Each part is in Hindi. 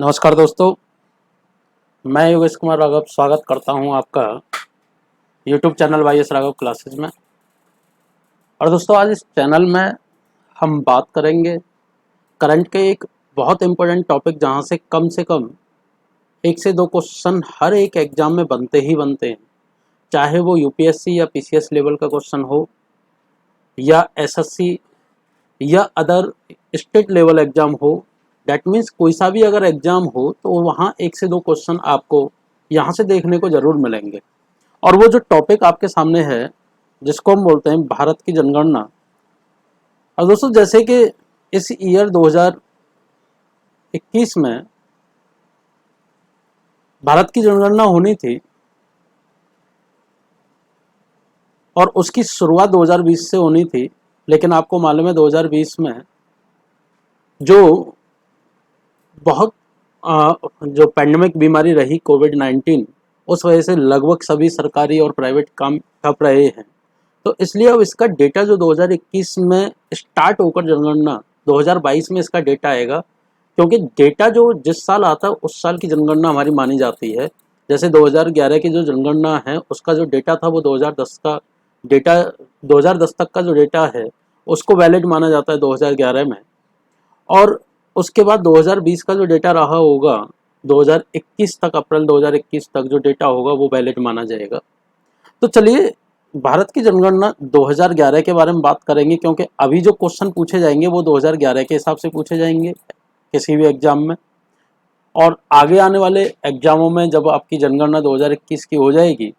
नमस्कार दोस्तों, मैं योगेश कुमार राघव स्वागत करता हूं आपका YouTube channel YS Raghav classes में। और दोस्तों, आज इस चैनल में हम बात करेंगे करंट के एक बहुत इम्पोर्टेंट टॉपिक, जहां से कम 1 से 2 क्वेश्चन हर एक एग्जाम में बनते ही बनते हैं, चाहे वो यूपीएससी या पीसीएस लेवल का क्वेश्चन हो या एसएससी या अदर स्टेट लेवल एग्जाम हो। डैट मीन्स कोई सा भी अगर एग्जाम हो तो वहाँ 1 से 2 क्वेश्चन आपको यहाँ से देखने को जरूर मिलेंगे। और वो जो टॉपिक आपके सामने है, जिसको हम बोलते हैं भारत की जनगणना। और दोस्तों, जैसे कि इस ईयर 2021 में भारत की जनगणना होनी थी और उसकी शुरुआत 2020 से होनी थी, लेकिन आपको मालूम है 2020 में जो बहुत जो पैंडेमिक बीमारी रही कोविड-19, उस वजह से लगभग सभी सरकारी और प्राइवेट काम ठप रहे हैं। तो इसलिए अब इसका डेटा जो 2021 में स्टार्ट होकर जनगणना 2022 में इसका डेटा आएगा, क्योंकि डेटा जो जिस साल आता है उस साल की जनगणना हमारी मानी जाती है। जैसे 2011 की जो जनगणना है उसका जो डेटा था वो 2010 का डेटा, 2010 तक का जो डेटा है उसको वैलिड माना जाता है 2011 में। और उसके बाद 2020 का जो डेटा रहा होगा 2021 तक, अप्रैल 2021 तक जो डेटा होगा वो वैलिड माना जाएगा। तो चलिए भारत की जनगणना 2011 के बारे में बात करेंगे, क्योंकि अभी जो क्वेश्चन पूछे जाएंगे वो 2011 के हिसाब से पूछे जाएंगे किसी भी एग्जाम में। और आगे आने वाले एग्जामों में जब आपकी जनगणना 2021 की हो जाएगी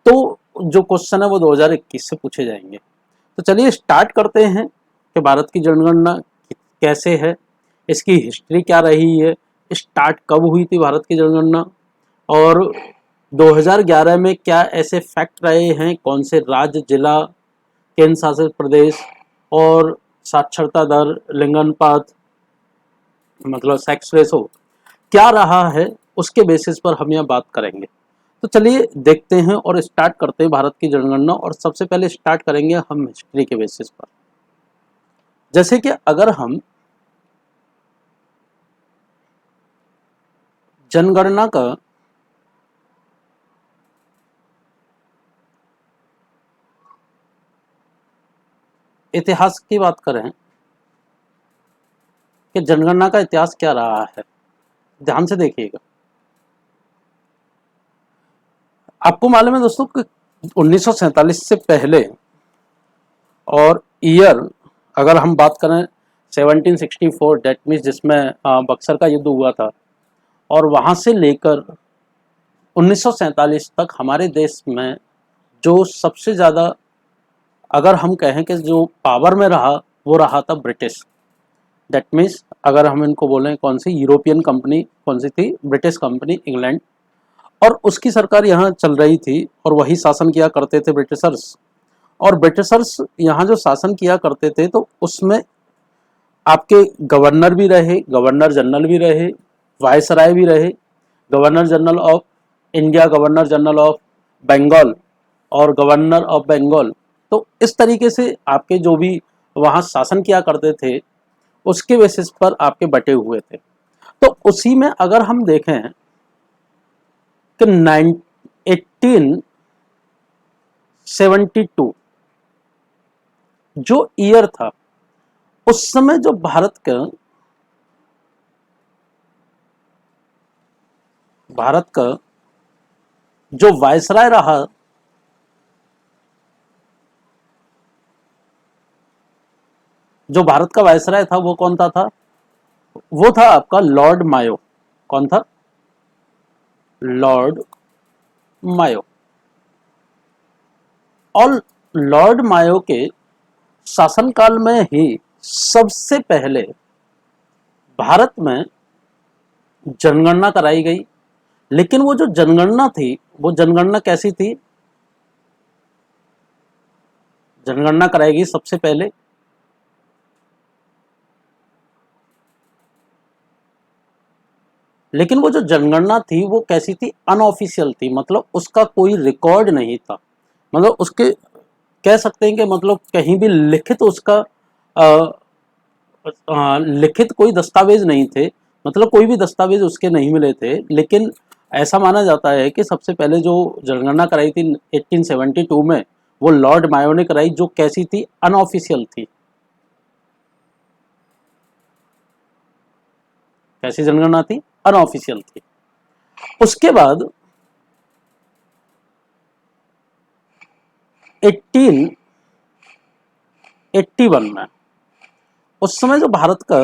तो जो क्वेश्चन है वो 2021 से पूछे जाएंगे। तो चलिए स्टार्ट करते हैं कि भारत की जनगणना कैसे है, इसकी हिस्ट्री क्या रही है, स्टार्ट कब हुई थी भारत की जनगणना, और 2011 में क्या ऐसे फैक्ट रहे हैं, कौन से राज्य, जिला, केंद्र शासित प्रदेश और साक्षरता दर, लिंगानुपात मतलब सेक्स रेशो क्या रहा है, उसके बेसिस पर हम यह बात करेंगे। तो चलिए देखते हैं और स्टार्ट करते हैं भारत की जनगणना। और सबसे पहले स्टार्ट करेंगे हम हिस्ट्री के बेसिस पर। जैसे कि अगर हम जनगणना का इतिहास की बात करें कि जनगणना का इतिहास क्या रहा है, ध्यान से देखिएगा। आपको मालूम है दोस्तों कि 1947 से पहले, और ईयर अगर हम बात करें 1764, डेट मीन्स जिसमें बक्सर का युद्ध हुआ था, और वहां से लेकर 1947 तक हमारे देश में जो सबसे ज़्यादा, अगर हम कहें कि जो पावर में रहा, वो रहा था ब्रिटिश। दैट मीन्स अगर हम इनको बोलें कौन सी यूरोपियन कंपनी, कौन सी थी, ब्रिटिश कंपनी, इंग्लैंड, और उसकी सरकार यहाँ चल रही थी और वही शासन किया करते थे ब्रिटिशर्स। और ब्रिटिशर्स यहाँ जो शासन किया करते थे तो उसमें आपके गवर्नर भी रहे, गवर्नर जनरल भी रहे, वायसराय भी रहे, governor general of India, governor general of Bengal और गवर्नर ऑफ बंगाल। तो इस तरीके से आपके जो भी वहाँ शासन किया करते थे उसके बेसिस पर आपके बटे हुए थे। तो उसी में अगर हम देखें कि 1872 जो ईयर था, उस समय जो भारत का जो वायसराय रहा, जो भारत का वायसराय था वो कौन था? वो था आपका लॉर्ड मायो। कौन था? लॉर्ड मायो। और लॉर्ड मायो के शासनकाल में ही सबसे पहले भारत में जनगणना कराई गई। लेकिन वो जो जनगणना थी, वो जनगणना कैसी थी? जनगणना कराई गई सबसे पहले लेकिन वो जो जनगणना थी वो कैसी थी? अनऑफिशियल थी, मतलब उसका कोई रिकॉर्ड नहीं था। मतलब उसके कह सकते हैं कि मतलब कहीं भी लिखित उसका लिखित कोई दस्तावेज नहीं थे मतलब कोई भी दस्तावेज उसके नहीं मिले थे, लेकिन ऐसा माना जाता है कि सबसे पहले जो जनगणना कराई थी 1872 में, वो लॉर्ड मायो ने कराई, जो कैसी थी, अनऑफिशियल थी। कैसी जनगणना थी, अनऑफिशियल थी। उसके बाद 1881 में, उस समय जो भारत का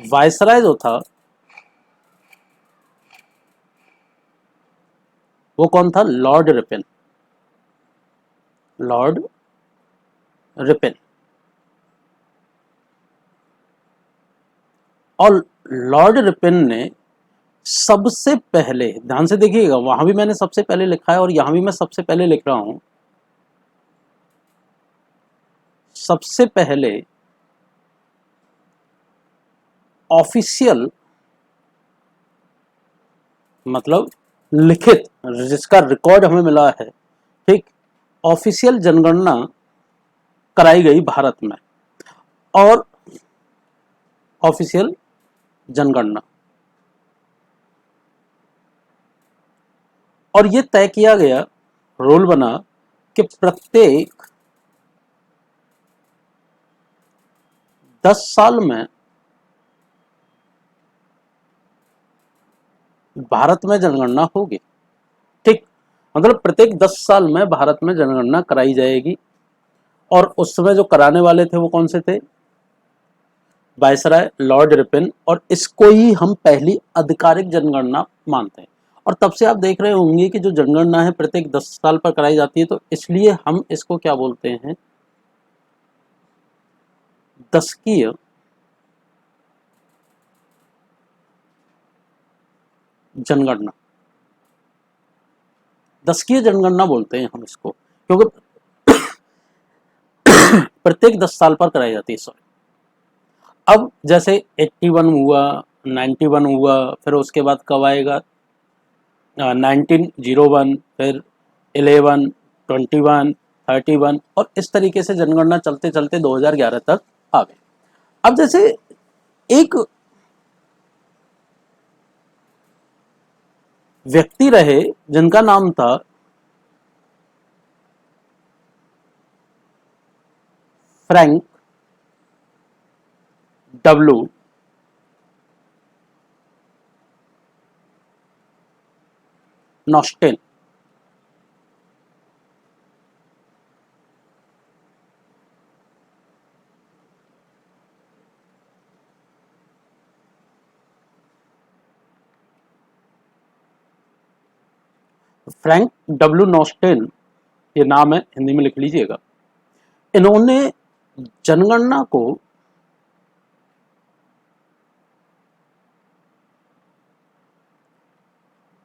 वायसराय जो था वो कौन था, लॉर्ड रिपन। Lord Ripon. और लॉर्ड रिपन ने सबसे पहले, ध्यान से देखिएगा, वहां भी मैंने सबसे पहले लिखा है और यहां भी मैं सबसे पहले लिख रहा हूं, सबसे पहले ऑफिशियल, मतलब लिखित, जिसका रिकॉर्ड हमें मिला है, ठीक, ऑफिशियल जनगणना कराई गई भारत में। और ऑफिशियल जनगणना, और ये तय किया गया, रूल बना कि प्रत्येक 10 साल में भारत में जनगणना होगी। ठीक, मतलब प्रत्येक 10 साल में भारत में जनगणना कराई जाएगी। और उस समय जो कराने वाले थे वो कौन से थे, वायसराय लॉर्ड रिपन। और इसको ही हम पहली आधिकारिक जनगणना मानते हैं। और तब से आप देख रहे होंगे कि जो जनगणना है प्रत्येक 10 साल पर कराई जाती है, तो इसलिए हम इसको क्या बोलते हैं, दशकीय जनगणना। दशकीय जनगणना बोलते हैं हम इसको, क्योंकि प्रत्येक 10 साल पर कराई जाती है। सॉरी, अब जैसे 81 हुआ, 91 हुआ, फिर उसके बाद कब आएगा 1901, फिर 11, 21, 31, और इस तरीके से जनगणना चलते चलते 2011 तक आ गए। अब जैसे एक व्यक्ति रहे जिनका नाम था फ्रैंक डब्ल्यू नॉस्टेन। फ्रैंक डब्ल्यू नॉस्टेन, ये नाम है, हिंदी में लिख लीजिएगा। इन्होंने जनगणना को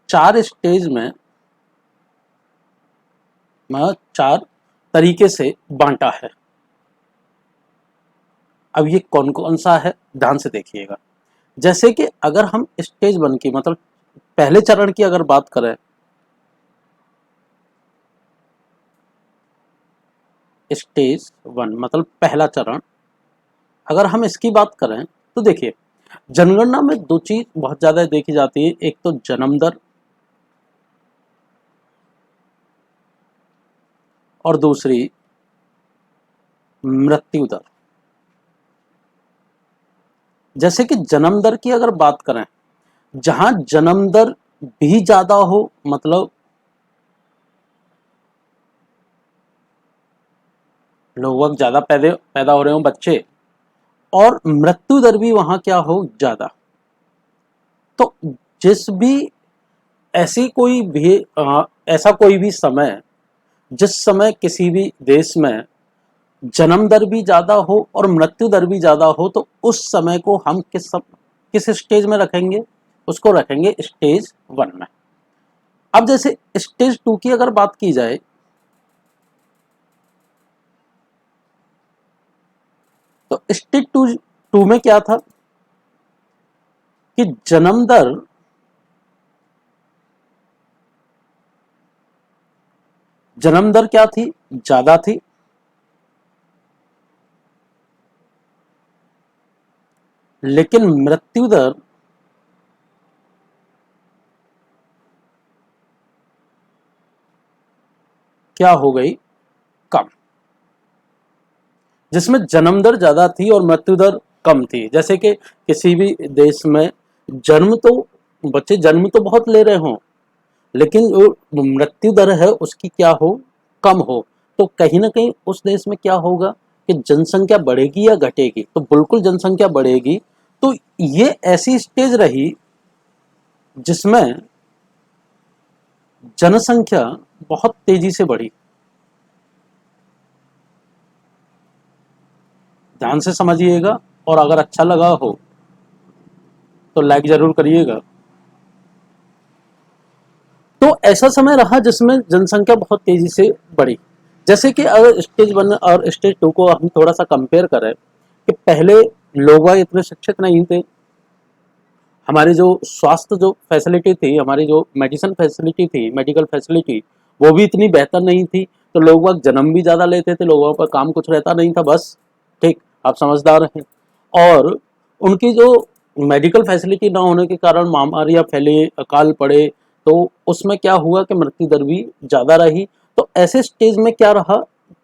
4 स्टेज में, 4 तरीके से बांटा है। अब ये कौन कौन सा है, ध्यान से देखिएगा। जैसे कि अगर हम स्टेज 1 की, मतलब पहले चरण की अगर बात करें, स्टेज 1 मतलब पहला चरण, अगर हम इसकी बात करें तो देखिए, जनगणना में 2 चीज बहुत ज्यादा देखी जाती है। एक तो जन्म दर, और दूसरी मृत्यु दर। जैसे कि जन्म दर की अगर बात करें, जहां जन्म दर भी ज्यादा हो, मतलब लोग ज्यादा पैदा हो रहे हो बच्चे, और मृत्यु दर भी वहां क्या हो, ज्यादा, तो जिस भी ऐसी कोई भी ऐसा कोई भी समय, जिस समय किसी भी देश में जन्म दर भी ज्यादा हो और मृत्यु दर भी ज्यादा हो, तो उस समय को हम किस स्टेज में रखेंगे, उसको रखेंगे स्टेज 1 में। अब जैसे स्टेज 2 की अगर बात की जाए, तो स्टेज टू में क्या था कि जन्म दर क्या थी, ज्यादा थी, लेकिन मृत्यु दर क्या हो गई, कम। जिसमें जन्म दर ज्यादा थी और मृत्यु दर कम थी। जैसे कि किसी भी देश में जन्म तो बच्चे जन्म तो बहुत ले रहे हों, लेकिन जो मृत्यु दर है उसकी क्या हो, कम हो, तो कहीं ना कहीं उस देश में क्या होगा कि जनसंख्या बढ़ेगी या घटेगी। तो बिल्कुल जनसंख्या बढ़ेगी। तो ये ऐसी स्टेज रही जिसमें जनसंख्या बहुत तेजी से बढ़ी। ध्यान से समझिएगा, और अगर अच्छा लगा हो तो लाइक जरूर करिएगा। तो ऐसा समय रहा जिसमें जनसंख्या बहुत तेजी से बढ़ी। जैसे कि अगर स्टेज वन और स्टेज टू को हम थोड़ा सा कंपेयर करें, कि पहले लोग इतने शिक्षित नहीं थे, हमारी जो स्वास्थ्य जो फैसिलिटी थी, हमारी जो मेडिसिन फैसिलिटी थी, मेडिकल फैसिलिटी, वो भी इतनी बेहतर नहीं थी। तो लोग वक्त जन्म भी ज़्यादा लेते थे, लोगों पर काम कुछ रहता नहीं था, बस ठीक, आप समझदार हैं। और उनकी जो मेडिकल फैसिलिटी ना होने के कारण महामारियाँ फैले, अकाल पड़े, तो उसमें क्या हुआ कि मृत्यु दर भी ज़्यादा रही। तो ऐसे स्टेज में क्या रहा,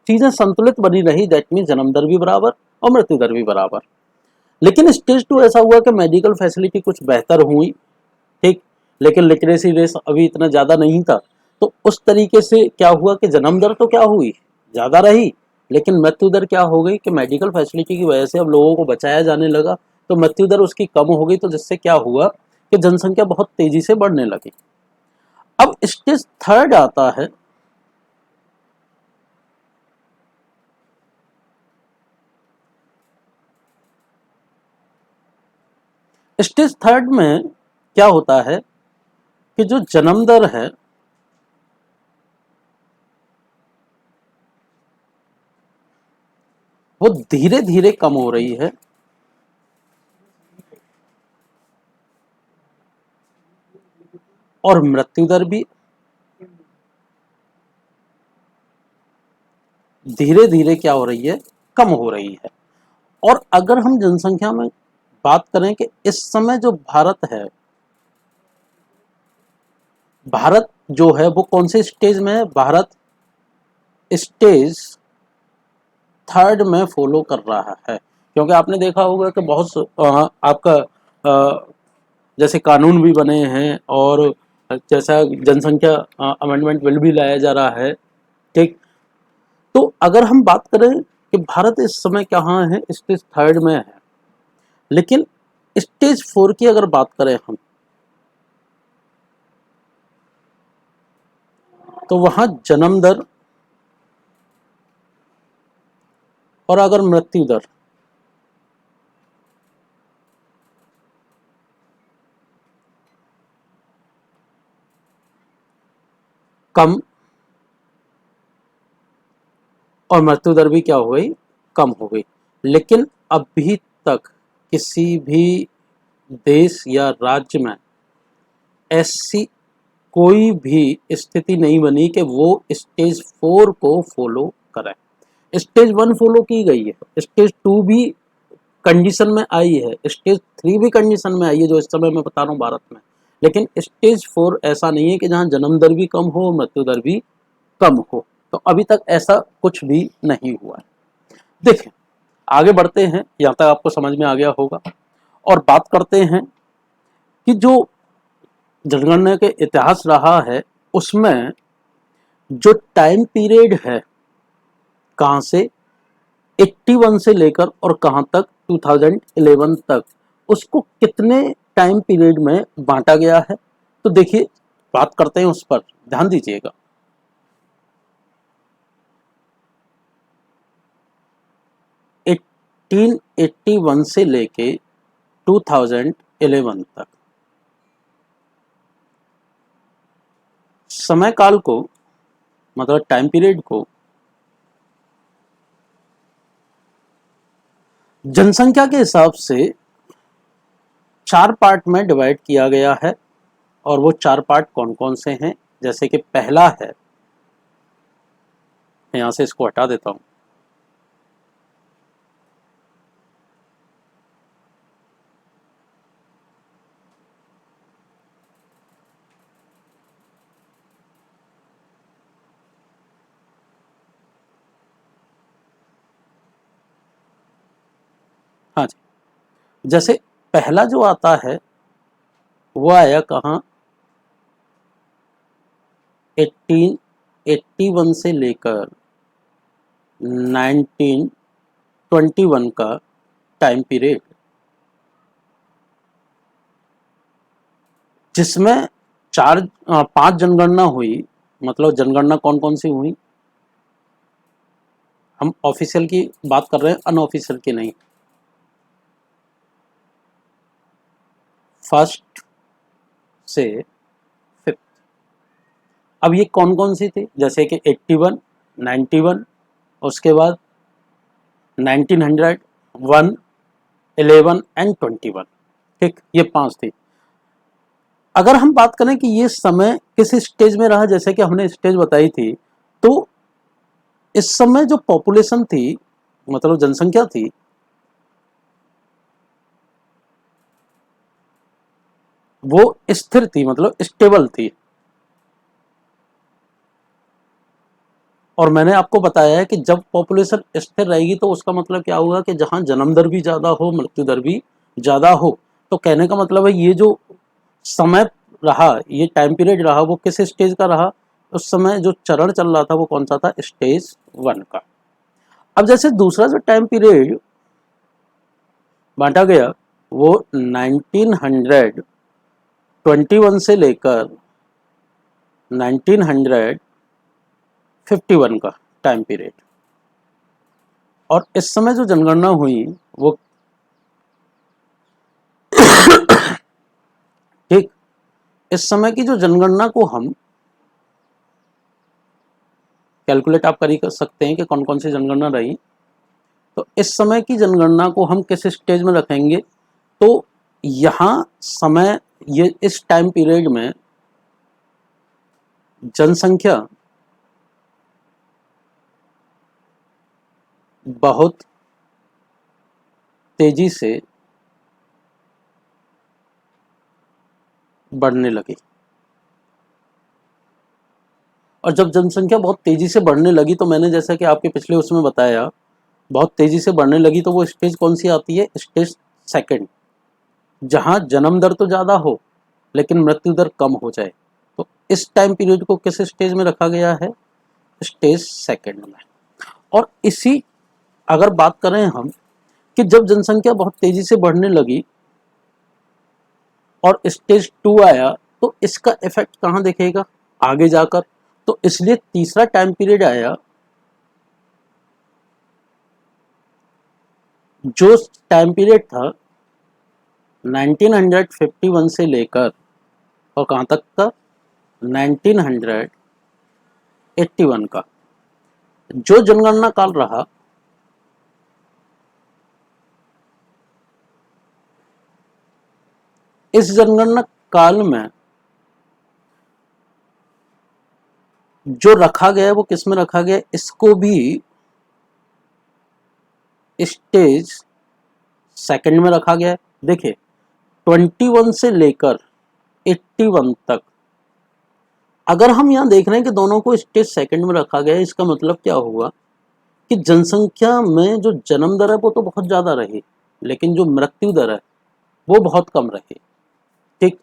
चीज़ें संतुलित बनी रही, दैट मीन जन्म दर भी बराबर और मृत्यु दर भी बराबर। लेकिन स्टेज टू ऐसा हुआ कि मेडिकल फैसिलिटी कुछ बेहतर हुई, ठीक, लेकिन लिटरेसी रेट अभी इतना ज़्यादा नहीं था। तो उस तरीके से क्या हुआ कि जन्म दर तो क्या हुई, ज़्यादा रही, लेकिन मृत्यु दर क्या हो गई कि मेडिकल फैसिलिटी की वजह से अब लोगों को बचाया जाने लगा, तो मृत्यु दर उसकी कम हो गई। तो जिससे क्या हुआ कि जनसंख्या बहुत तेजी से बढ़ने लगी। अब स्टेज थर्ड आता है। स्टेज थर्ड में क्या होता है कि जो जन्म दर है वो धीरे धीरे कम हो रही है, और मृत्यु दर भी धीरे धीरे क्या हो रही है, कम हो रही है। और अगर हम जनसंख्या में बात करें कि इस समय जो भारत है, भारत जो है वो कौन से स्टेज में है, भारत स्टेज थर्ड में फॉलो कर रहा है। क्योंकि आपने देखा होगा कि आपका जैसे कानून भी बने हैं, और जैसा जनसंख्या अमेंडमेंट बिल भी लाया जा रहा है, ठीक। तो अगर हम बात करें कि भारत इस समय कहाँ है, स्टेज थर्ड में है। लेकिन स्टेज फोर की अगर बात करें हम, तो वहां जन्म दर और अगर मृत्यु दर कम, और मृत्यु दर भी क्या हो गई, कम हो गई। लेकिन अभी तक किसी भी देश या राज्य में ऐसी कोई भी स्थिति नहीं बनी कि वो स्टेज फोर को फॉलो करे। स्टेज वन फॉलो की गई है, स्टेज टू भी कंडीशन में आई है, स्टेज थ्री भी कंडीशन में आई है, जो इस समय मैं बता रहा हूँ भारत में। लेकिन स्टेज फोर ऐसा नहीं है कि जहाँ जन्म दर भी कम हो, मृत्यु दर भी कम हो। तो अभी तक ऐसा कुछ भी नहीं हुआ है। देखिए, आगे बढ़ते हैं, यहाँ तक आपको समझ में आ गया होगा, और बात करते हैं कि जो जनगणना के इतिहास रहा है उसमें जो टाइम पीरियड है, कहाँ से 81 से लेकर और कहाँ तक 2011 तक, उसको कितने टाइम पीरियड में बांटा गया है। तो देखिए, बात करते हैं उस पर, ध्यान दीजिएगा। 1881 से लेके 2011 तक समय काल को, मतलब टाइम पीरियड को जनसंख्या के हिसाब से चार पार्ट में डिवाइड किया गया है। और वो चार पार्ट कौन कौन से हैं, जैसे कि पहला है, मैं यहाँ से इसको हटा देता हूँ। जैसे पहला जो आता है वो आया कहाँ, 1881 से लेकर 1921 का टाइम पीरियड, जिसमें पांच जनगणना हुई। मतलब जनगणना कौन कौन सी हुई, हम ऑफिशियल की बात कर रहे हैं, अनऑफिशियल की नहीं। फर्स्ट से फिफ्थ। अब ये कौन कौन सी थी, जैसे कि 81, 91, उसके बाद 1900, 1, 11 एंड 21। ठीक, ये पांच थी। अगर हम बात करें कि ये समय किस स्टेज में रहा, जैसे कि हमने स्टेज बताई थी, तो इस समय जो पॉपुलेशन थी, मतलब जनसंख्या थी, वो स्थिर थी, मतलब स्टेबल थी। और मैंने आपको बताया है कि जब पॉपुलेशन स्थिर रहेगी तो उसका मतलब क्या होगा कि जहां जन्म दर भी ज्यादा हो, मृत्यु दर भी ज्यादा हो। तो कहने का मतलब है ये जो समय रहा, ये टाइम पीरियड रहा, वो किस स्टेज का रहा, उस समय जो चरण चल रहा था वो कौन सा था, स्टेज 1 का। अब जैसे दूसरा जो टाइम पीरियड बांटा गया वो 1921 से लेकर 1951 का टाइम पीरियड। और इस समय जो जनगणना हुई वो, ठीक, इस समय की जो जनगणना को हम कैलकुलेट आप कर सकते हैं कि कौन कौन सी जनगणना रही। तो इस समय की जनगणना को हम किस स्टेज में रखेंगे, तो यहाँ समय, ये इस टाइम पीरियड में जनसंख्या बहुत तेजी से बढ़ने लगी। और जब जनसंख्या बहुत तेजी से बढ़ने लगी तो मैंने जैसा कि आपके पिछले उसमें बताया, बहुत तेजी से बढ़ने लगी तो वो स्टेज कौन सी आती है, स्टेज सेकंड, जहां जन्म दर तो ज्यादा हो लेकिन मृत्यु दर कम हो जाए। तो इस टाइम पीरियड को किस स्टेज में रखा गया है, स्टेज सेकंड में। और इसी, अगर बात करें हम कि जब जनसंख्या बहुत तेजी से बढ़ने लगी और स्टेज 2 आया, तो इसका इफेक्ट कहाँ दिखेगा, आगे जाकर। तो इसलिए तीसरा टाइम पीरियड आया, जो टाइम पीरियड था 1951 से लेकर और कहाँ तक का, 1981 का जो जनगणना काल रहा, इस जनगणना काल में जो रखा गया वो किस में रखा गया, इसको भी स्टेज सेकंड में रखा गया है। देखिए 21 से लेकर 81 तक, अगर हम यहाँ देख रहे हैं कि दोनों को स्टेज सेकंड में रखा गया है, इसका मतलब क्या हुआ कि जनसंख्या में जो जन्म दर है वो तो बहुत ज्यादा रही, लेकिन जो मृत्यु दर है वो बहुत कम रही। ठीक,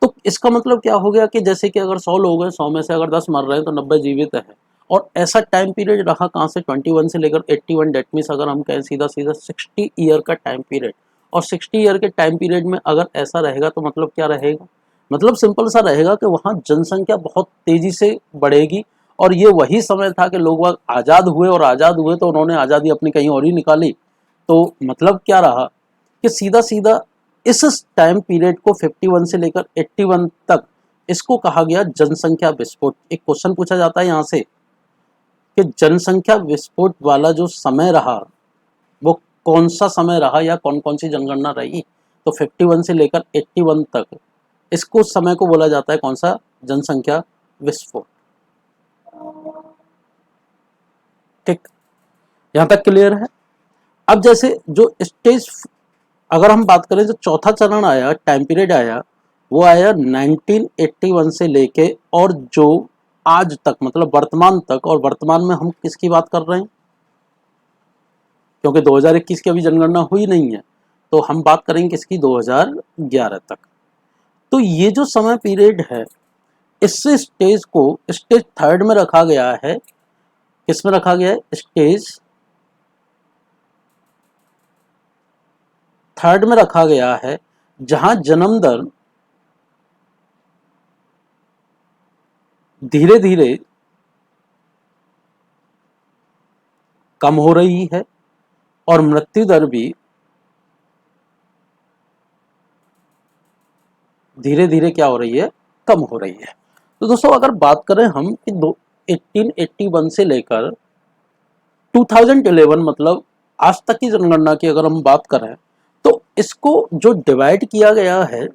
तो इसका मतलब क्या हो गया कि जैसे कि अगर 100 लोग हैं, 100 में से अगर 10 मर रहे हैं तो 90 जीवित है। और ऐसा टाइम पीरियड रहा कहाँ से, 21 से लेकर 81, डेट मीन्स अगर हम कहें सीधा सीधा 60 ईयर का टाइम पीरियड। और 60 ईयर के टाइम पीरियड में अगर ऐसा रहेगा तो मतलब क्या रहेगा, मतलब सिंपल सा रहेगा कि वहाँ जनसंख्या बहुत तेजी से बढ़ेगी। और ये वही समय था कि लोग आज़ाद हुए, और आज़ाद हुए तो उन्होंने आज़ादी अपनी कहीं और ही निकाली। तो मतलब क्या रहा कि सीधा सीधा इस टाइम पीरियड को 51 से लेकर 81 तक, इसको कहा गया जनसंख्या विस्फोट। एक क्वेश्चन पूछा जाता है यहाँ से कि जनसंख्या विस्फोट वाला जो समय रहा वो कौन सा समय रहा, या कौन कौन सी जनगणना रही। तो 51 से लेकर 81 तक इसको समय को बोला जाता है कौन सा, जनसंख्या विस्फोट। ठीक, यहाँ तक क्लियर है। अब जैसे जो स्टेज, अगर हम बात करें जो चौथा चरण आया, टाइम पीरियड आया, वो आया 1981 से लेके और जो आज तक, मतलब वर्तमान तक। और वर्तमान में हम किसकी बात कर रहे हैं, क्योंकि 2021 की अभी जनगणना हुई नहीं है, तो हम बात करेंगे किसकी, 2011 तक। तो ये जो समय पीरियड है, इससे स्टेज को स्टेज थर्ड में रखा गया है। किस में रखा गया है, स्टेज थर्ड में रखा गया है, जहां जन्म दर धीरे धीरे कम हो रही है और मृत्यु दर भी धीरे धीरे क्या हो रही है, कम हो रही है। तो दोस्तों अगर बात करें हम कि 1881 से लेकर 2011 मतलब आज तक की जनगणना की अगर हम बात करें, तो इसको जो डिवाइड किया गया है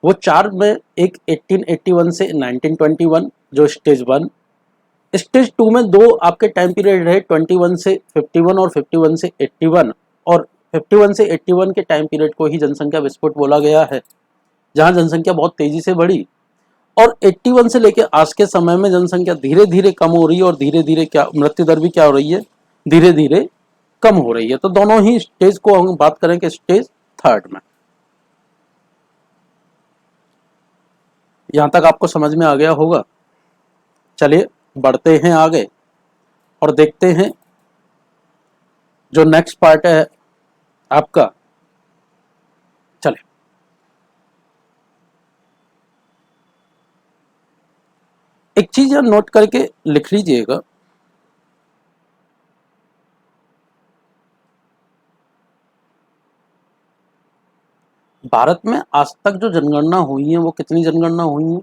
वो चार में, एक 1881 से 1921 जो स्टेज वन, स्टेज टू में दो आपके टाइम पीरियड रहे, 21 से 51 और 51 से 81, और 51 से 81 के टाइम पीरियड को ही जनसंख्या विस्फोट बोला गया है, जहां जनसंख्या बहुत तेजी से बढ़ी। और 81 से लेकर आज के समय में जनसंख्या धीरे धीरे कम हो रही है और धीरे धीरे क्या मृत्यु दर भी क्या हो रही है, धीरे धीरे कम हो रही है। तो दोनों ही स्टेज को हम बात करें कि स्टेज थर्ड में। यहां तक आपको समझ में आ गया होगा। चलिए बढ़ते हैं आगे और देखते हैं जो नेक्स्ट पार्ट है आपका। चलिए एक चीज नोट करके लिख लीजिएगा, भारत में आज तक जो जनगणना हुई है वो कितनी जनगणना हुई है,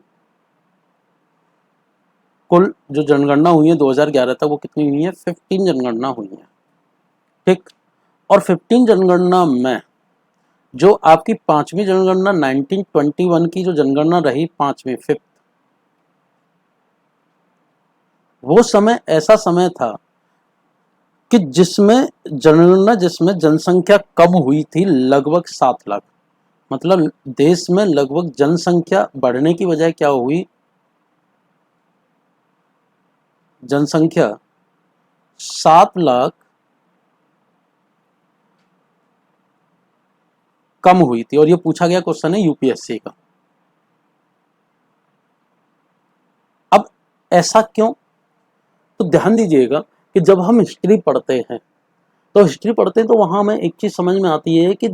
कुल जो जनगणना हुई है 2011 तक वो कितनी हुई है, 15 जनगणना हुई है। ठीक, और 15 जनगणना में जो आपकी पांचवी जनगणना 1921 की जो जनगणना रही, पांचवी फिफ्थ, वो समय ऐसा समय था कि जिसमें जनगणना जिसमें जनसंख्या कम हुई थी लगभग 7 लाख। मतलब देश में लगभग जनसंख्या बढ़ने की वजह क्या हुई, जनसंख्या 7 लाख कम हुई थी। और ये पूछा गया क्वेश्चन है यूपीएससी का। अब ऐसा क्यों, तो ध्यान दीजिएगा कि जब हम हिस्ट्री पढ़ते हैं, तो हिस्ट्री पढ़ते हैं तो वहां हमें एक चीज समझ में आती है कि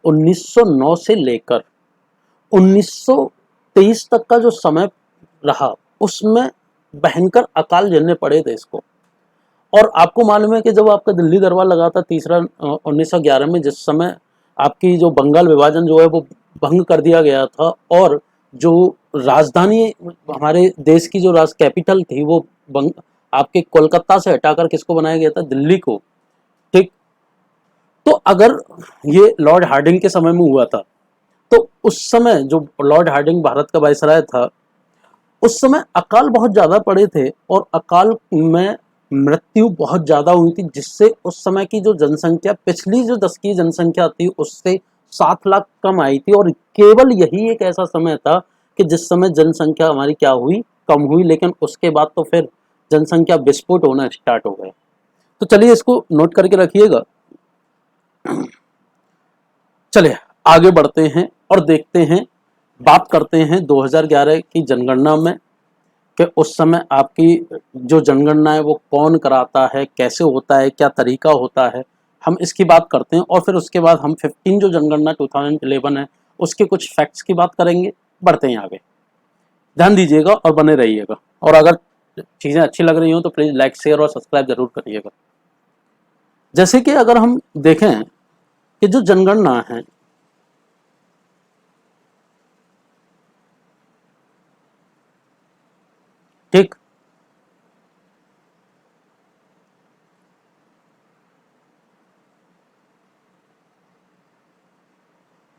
1909 से लेकर 1923 तक का जो समय रहा, उसमें भयंकर अकाल झेलने पड़े थे इसको। और आपको मालूम है कि जब आपका दिल्ली दरबार लगा था तीसरा 1911 में, जिस समय आपकी जो बंगाल विभाजन जो है वो भंग कर दिया गया था, और जो राजधानी हमारे देश की जो राज कैपिटल थी वो आपके कोलकाता से हटाकर किसको बनाया गया था, दिल्ली को। ठीक, तो अगर ये लॉर्ड हार्डिंग के समय में हुआ था, तो उस समय जो लॉर्ड हार्डिंग भारत का वायसराय था, उस समय अकाल बहुत ज्यादा पड़े थे और अकाल में मृत्यु बहुत ज्यादा हुई थी, जिससे उस समय की जो जनसंख्या पिछली जो 10 की जनसंख्या थी उससे 7 लाख कम आई थी। और केवल यही एक ऐसा समय था कि जिस समय जनसंख्या हमारी क्या हुई, कम हुई। लेकिन उसके बाद तो फिर जनसंख्या विस्फोट होना स्टार्ट हो गया। तो चलिए इसको नोट करके रखिएगा। चलिए आगे बढ़ते हैं और देखते हैं, बात करते हैं 2011 की जनगणना में कि उस समय आपकी जो जनगणना है वो कौन कराता है, कैसे होता है, क्या तरीका होता है, हम इसकी बात करते हैं। और फिर उसके बाद हम 15 जो जनगणना 2011 है उसके कुछ फैक्ट्स की बात करेंगे। बढ़ते हैं आगे, ध्यान दीजिएगा और बने रहिएगा। और अगर चीज़ें अच्छी लग रही हो तो प्लीज़ लाइक शेयर और सब्सक्राइब जरूर करिएगा। जैसे कि अगर हम देखें कि जो जनगणना है, ठीक,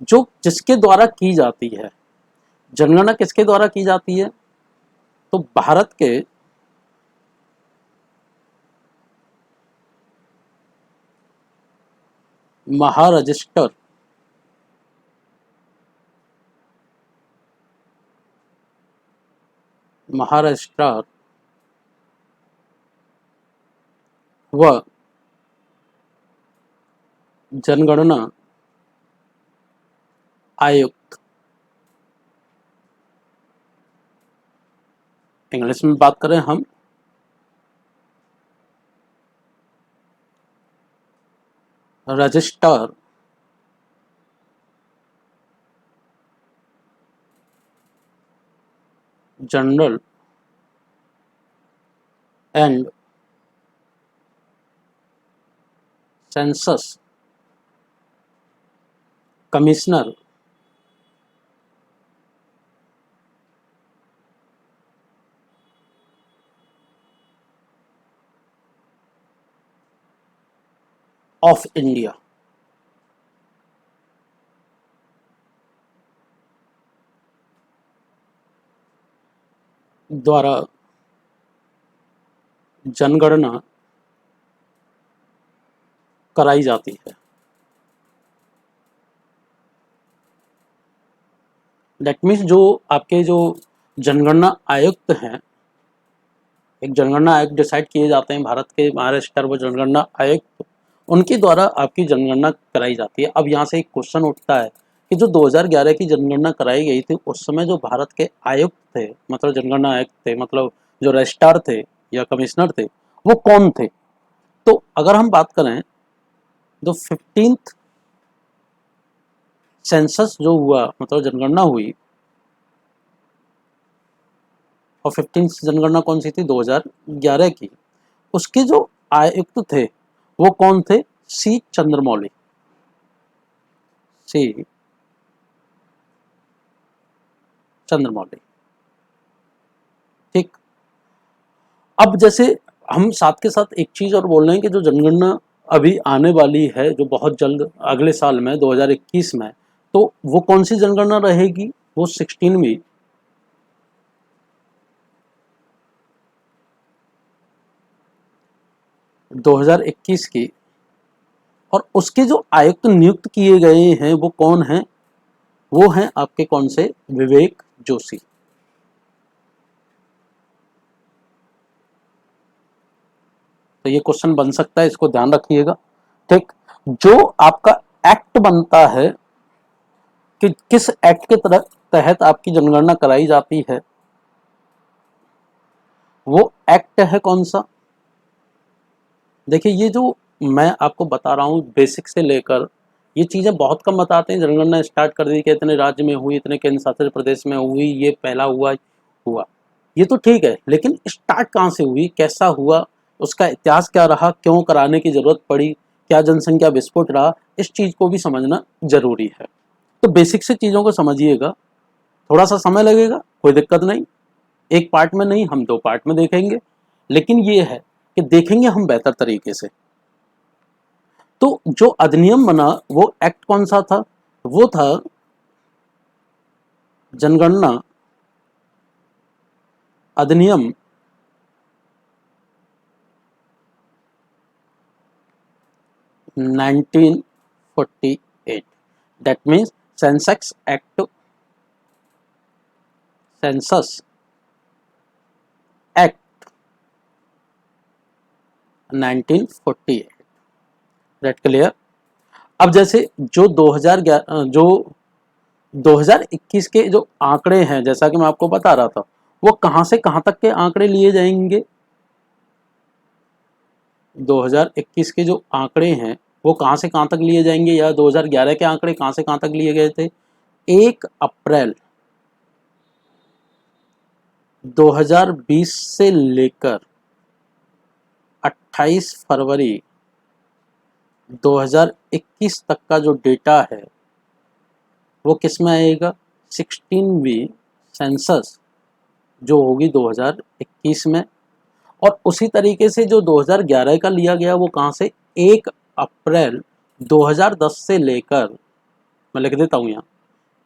जो जिसके द्वारा की जाती है, जनगणना किसके द्वारा की जाती है, तो भारत के महारजिस्टर महारजिस्ट्रार व जनगणना आयुक्त, इंग्लिश में बात करें हम registrar general and census commissioner of India द्वारा जनगणना कराई जाती है। दैट मीन्स जो आपके जो जनगणना आयुक्त हैं, एक जनगणना आयुक्त डिसाइड किए जाते हैं भारत के, महाराष्ट्र वो जनगणना आयुक्त, उनके द्वारा आपकी जनगणना कराई जाती है। अब यहाँ से एक क्वेश्चन उठता है कि जो 2011 की जनगणना कराई गई थी उस समय जो भारत के आयुक्त थे, मतलब जनगणना आयुक्त थे, मतलब जो रजिस्ट्रार थे या कमिश्नर थे, वो कौन थे? तो अगर हम बात करें तो 15th सेंसस जो हुआ, मतलब जनगणना हुई, और 15th जनगणना कौन सी थी? 2011 की। उसके जो आयुक्त थे वो कौन थे? सी चंद्रमौली, सी चंद्रमौली। ठीक। अब जैसे हम साथ के साथ एक चीज और बोल रहे हैं कि जो जनगणना अभी आने वाली है, जो बहुत जल्द अगले साल में 2021 में, तो वो कौन सी जनगणना रहेगी? वो 16वीं 2021 की। और उसके जो आयुक्त नियुक्त किए गए हैं वो कौन हैं? वो हैं आपके कौन से? विवेक जोशी। तो ये क्वेश्चन बन सकता है, इसको ध्यान रखिएगा। ठीक। जो आपका एक्ट बनता है कि किस एक्ट के तहत आपकी जनगणना कराई जाती है, वो एक्ट है कौन सा? देखिए, ये जो मैं आपको बता रहा हूँ बेसिक से लेकर, ये चीज़ें बहुत कम बताते हैं। जनगणना स्टार्ट कर दी कि इतने राज्य में हुई, इतने केंद्र शासित प्रदेश में हुई, ये पहला हुआ, ये तो ठीक है, लेकिन स्टार्ट कहाँ से हुई, कैसा हुआ, उसका इतिहास क्या रहा, क्यों कराने की जरूरत पड़ी, क्या जनसंख्या विस्फोट रहा, इस चीज़ को भी समझना जरूरी है। तो बेसिक से चीज़ों को समझिएगा, थोड़ा सा समय लगेगा, कोई दिक्कत नहीं, एक पार्ट में नहीं, हम 2 पार्ट में देखेंगे, लेकिन ये है कि देखेंगे हम बेहतर तरीके से। तो जो अधिनियम बना वो एक्ट कौन सा था? वो था जनगणना अधिनियम 1948। That means census act, census act 1948। That clear? अब जैसे जो 2021 के जो आंकड़े हैं, जैसा कि मैं आपको बता रहा था, वो कहां से कहां तक के आंकड़े लिए जाएंगे? 2021 के जो आंकड़े हैं वो कहां से कहां तक लिए जाएंगे, या 2011 के आंकड़े कहां से कहां तक लिए गए थे? 1 अप्रैल 2020 से लेकर 28 फरवरी 2021 तक का जो डेटा है वो किस में आएगा? 16वीं सेंसस जो होगी 2021 में। और उसी तरीके से जो 2011 का लिया गया वो कहाँ से? 1 अप्रैल 2010 से लेकर, मैं लिख देता हूँ यहाँ,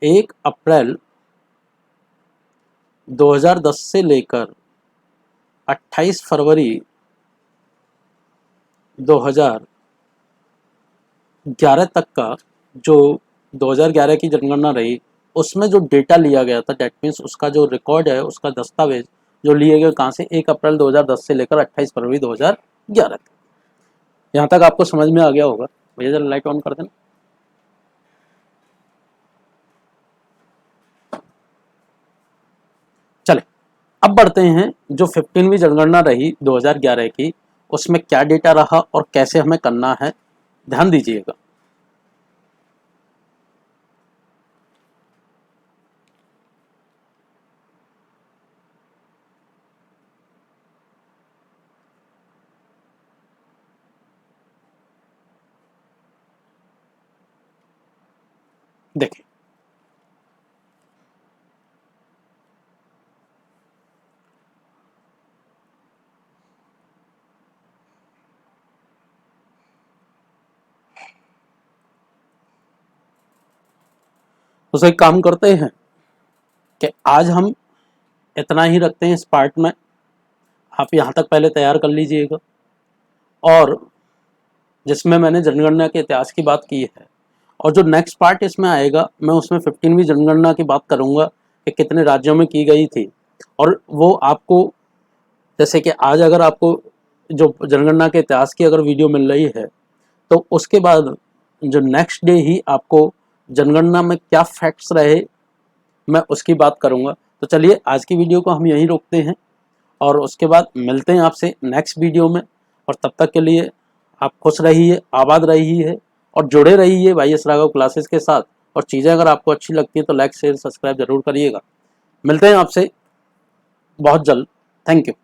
1 अप्रैल 2010 से लेकर 28 फरवरी 2011 तक का जो 2011 की जनगणना रही, उसमें जो डेटा लिया गया था, दैट मीन्स उसका जो रिकॉर्ड है, उसका दस्तावेज जो लिए गए कहाँ से? 1 अप्रैल 2010 से लेकर 28 फरवरी 2011 तक। यहाँ तक आपको समझ में आ गया होगा। भैया जरा लाइट ऑन कर देना। चले अब बढ़ते हैं, जो 15वीं जनगणना रही 2011 की, उसमें क्या डेटा रहा और कैसे हमें करना है, ध्यान दीजिएगा। देखिए तो एक काम करते हैं कि आज हम इतना ही रखते हैं इस पार्ट में। आप यहाँ तक पहले तैयार कर लीजिएगा, और जिसमें मैंने जनगणना के इतिहास की बात की है, और जो नेक्स्ट पार्ट इसमें आएगा मैं उसमें 15वीं जनगणना की बात करूंगा कि कितने राज्यों में की गई थी। और वो आपको, जैसे कि आज अगर आपको जो जनगणना के इतिहास की अगर वीडियो मिल रही है, तो उसके बाद जो नेक्स्ट डे ही आपको जनगणना में क्या फैक्ट्स रहे मैं उसकी बात करूंगा। तो चलिए आज की वीडियो को हम यहीं रोकते हैं, और उसके बाद मिलते हैं आपसे नेक्स्ट वीडियो में। और तब तक के लिए आप खुश रहिए, आबाद रहिए, और जुड़े रहिए वाई एस राघव क्लासेस के साथ। और चीज़ें अगर आपको अच्छी लगती है तो लाइक शेयर सब्सक्राइब जरूर करिएगा। मिलते हैं आपसे बहुत जल्द। Thank you.